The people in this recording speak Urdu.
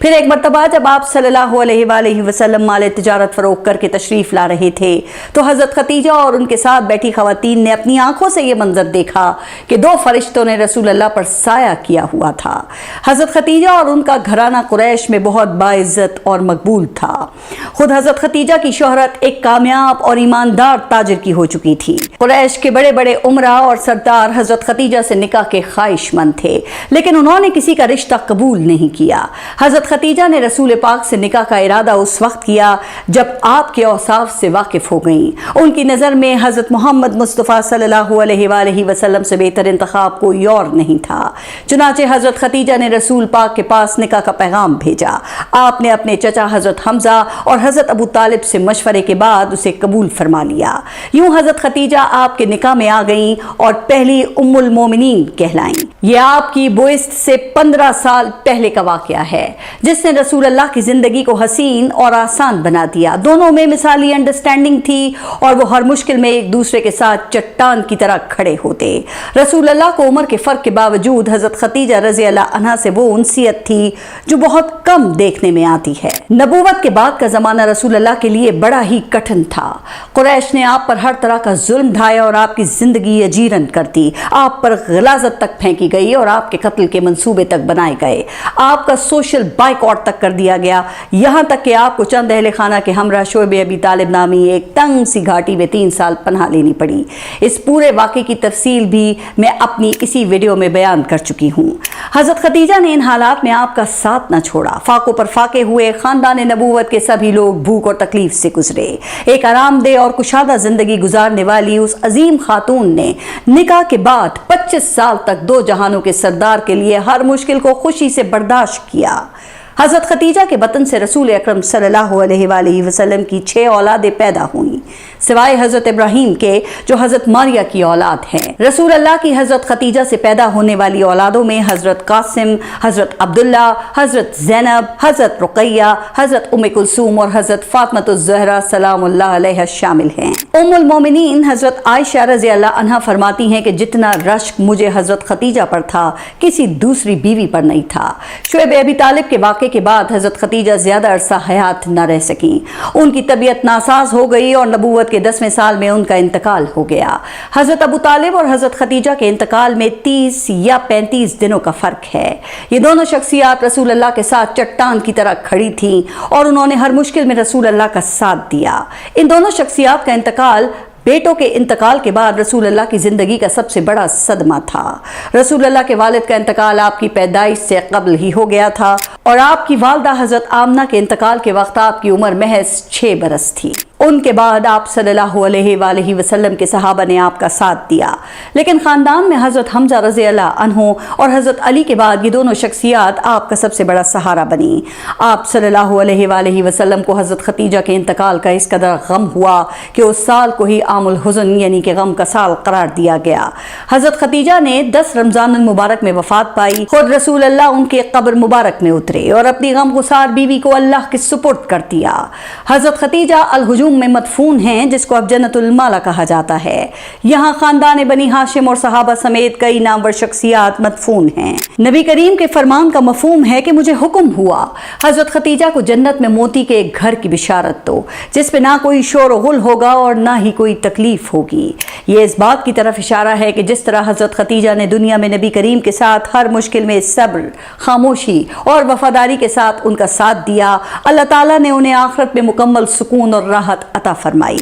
پھر ایک مرتبہ جب آپ صلی اللہ علیہ وسلم مال تجارت فروخت کر کے تشریف لا رہے تھے تو حضرت خدیجہ اور ان کے ساتھ بیٹھی خواتین نے اپنی آنکھوں سے یہ منظر دیکھا کہ دو فرشتوں نے رسول اللہ پر سایہ کیا ہوا تھا۔ حضرت خدیجہ اور ان کا گھرانہ قریش میں بہت باعزت اور مقبول تھا۔ خود حضرت خدیجہ کی شہرت ایک کامیاب اور ایماندار تاجر کی ہو چکی تھی۔ قریش کے بڑے بڑے امراء اور سردار حضرت خدیجہ سے نکاح کے خواہش مند تھے، لیکن انہوں نے کسی کا رشتہ قبول نہیں کیا۔ حضرت خدیجہ نے رسول پاک سے نکاح کا ارادہ اس وقت کیا جب آپ کے اوصاف سے واقف ہو گئیں۔ ان کی نظر میں حضرت محمد مصطفیٰ صلی اللہ علیہ وسلم سے بہتر انتخاب کوئی اور نہیں تھا۔ چنانچہ حضرت خدیجہ نے رسول پاک کے پاس نکاح کا پیغام بھیجا۔ آپ نے اپنے چچا حضرت حمزہ اور حضرت ابو طالب سے مشورے کے بعد اسے قبول فرما لیا۔ یوں حضرت خدیجہ آپ کے نکاح میں آ گئیں اور پہلی ام المومنین کہلائیں۔ یہ آپ کی بعثت سے 15 سال پہلے کا واقعہ ہے، جس نے رسول اللہ کی زندگی کو حسین اور آسان بنا دیا۔ دونوں میں مثالی انڈرسٹینڈنگ تھی اور وہ ہر مشکل میں ایک دوسرے کے ساتھ چٹان کی طرح کھڑے ہوتے۔ رسول اللہ کو عمر کے فرق کے باوجود حضرت خدیجہ رضی اللہ عنہا سے وہ انسیت تھی جو بہت کم دیکھنے میں آتی ہے۔ نبوت کے بعد کا زمانہ رسول اللہ کے لیے بڑا ہی کٹھن تھا۔ قریش نے آپ پر ہر طرح کا ظلم ڈھایا اور آپ کی زندگی اجیرن کر دی۔ آپ پر غلاظت تک پھینکی گئی اور آپ کے قتل کے منصوبے تک بنائے گئے۔ آپ کا سوشل بائیکاٹ تک کر دیا گیا، یہاں تک کہ آپ کو چند اہل خانہ کے ہمراہ شعیب ابی طالب نامی ایک تنگ سی گھاٹی میں 3 سال پناہ لینی پڑی۔ اس پورے واقعے کی تفصیل بھی میں اپنی اسی ویڈیو میں بیان کر چکی ہوں۔ حضرت خدیجہ نے ان حالات میں آپ کا ساتھ نہ چھوڑا۔ فاقوں پر فاقے ہوئے خاندان نبوت کے سبھی لوگ بھوک اور تکلیف سے گزرے۔ ایک آرام دہ اور کشادہ زندگی گزارنے والی اس عظیم خاتون نے نکاح کے بعد 25 سال تک 2 جہانوں کے سردار کے لیے ہر مشکل کو خوشی سے برداشت کیا۔ حضرت خدیجہ کے بطن سے رسول اکرم صلی اللہ علیہ وسلم کی 6 اولادیں پیدا ہوئیں، سوائے حضرت ابراہیم کے جو حضرت ماریہ کی اولاد ہیں۔ رسول اللہ کی حضرت خدیجہ سے پیدا ہونے والی اولادوں میں حضرت قاسم، حضرت عبداللہ، حضرت زینب، حضرت رقیہ، حضرت ام کلثوم اور حضرت فاطمہ الزہرا سلام اللہ علیہ شامل ہیں۔ ام المومنین حضرت عائشہ رضی اللہ عنہا فرماتی ہیں کہ جتنا رشک مجھے حضرت خدیجہ پر تھا کسی دوسری بیوی پر نہیں تھا۔ شعیب ابی طالب کے واقعے کے بعد حضرت خدیجہ زیادہ عرصہ حیات نہ رہ سکیں۔ ان کی طبیعت ناساز ہو گئی اور نبوت کے 10ویں سال میں ان کا انتقال ہو گیا۔ حضرت ابو طالب اور حضرت خدیجہ کے انتقال میں 30 یا 35 دنوں کا فرق ہے۔ یہ دونوں شخصیات رسول اللہ کے ساتھ چٹان کی طرح کھڑی تھیں اور انہوں نے ہر مشکل میں رسول اللہ کا ساتھ دیا۔ ان دونوں شخصیات کا انتقال بیٹوں کے انتقال کے بعد رسول اللہ کی زندگی کا سب سے بڑا صدمہ تھا۔ رسول اللہ کے والد کا انتقال آپ کی پیدائش سے قبل ہی ہو گیا تھا اور آپ کی والدہ حضرت آمنہ کے انتقال کے وقت آپ کی عمر محض 6 برس تھی۔ ان کے بعد آپ صلی اللہ علیہ وسلم کے صحابہ نے آپ کا ساتھ دیا، لیکن خاندان میں حضرت حمزہ رضی اللہ عنہ اور حضرت علی کے بعد یہ دونوں شخصیات آپ کا سب سے بڑا سہارا بنی۔ آپ صلی اللہ علیہ وسلم کو حضرت خدیجہ کے انتقال کا اس قدر غم ہوا کہ اس سال کو ہی عام الحزن یعنی کہ غم کا سال قرار دیا گیا۔ حضرت خدیجہ نے 10 رمضان المبارک میں وفات پائی۔ خود رسول اللہ ان کے قبر مبارک میں اترے اور اپنی غم گسار بیوی کو اللہ کے سپرد کر دیا۔ حضرت خدیجہ الہجوم میں مدفون ہیں، جس کو اب جنت المالا کہا جاتا ہے۔ یہاں خاندان بنی ہاشم اور صحابہ سمیت کئی نامور شخصیات مدفون ہیں۔ نبی کریم کے فرمان کا مفہوم ہے کہ مجھے حکم ہوا حضرت خدیجہ کو جنت میں موتی کے ایک گھر کی بشارت دو، جس پہ نہ کوئی شور و غل ہوگا اور نہ ہی کوئی تکلیف ہوگی۔ یہ اس بات کی طرف اشارہ ہے کہ جس طرح حضرت خدیجہ نے دنیا میں نبی کریم کے ساتھ ہر مشکل میں صبر، خاموشی اور وفاداری کے ساتھ ان کا ساتھ دیا، اللہ تعالیٰ نے انہیں آخرت میں مکمل سکون اور راحت عطا فرمائی۔